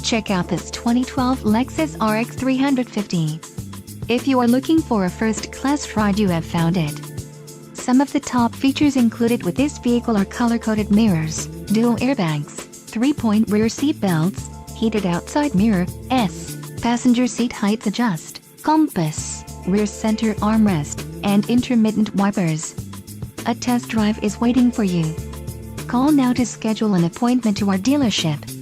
Check out this 2012 Lexus RX 350. If you are looking for a first-class ride, you have found it. Some of the top features included with this vehicle are color-coded mirrors, dual airbags, 3-point rear seat belts, heated outside mirror, passenger seat height adjust, compass, rear center armrest, and intermittent wipers. A test drive is waiting for you. Call now to schedule an appointment to our dealership.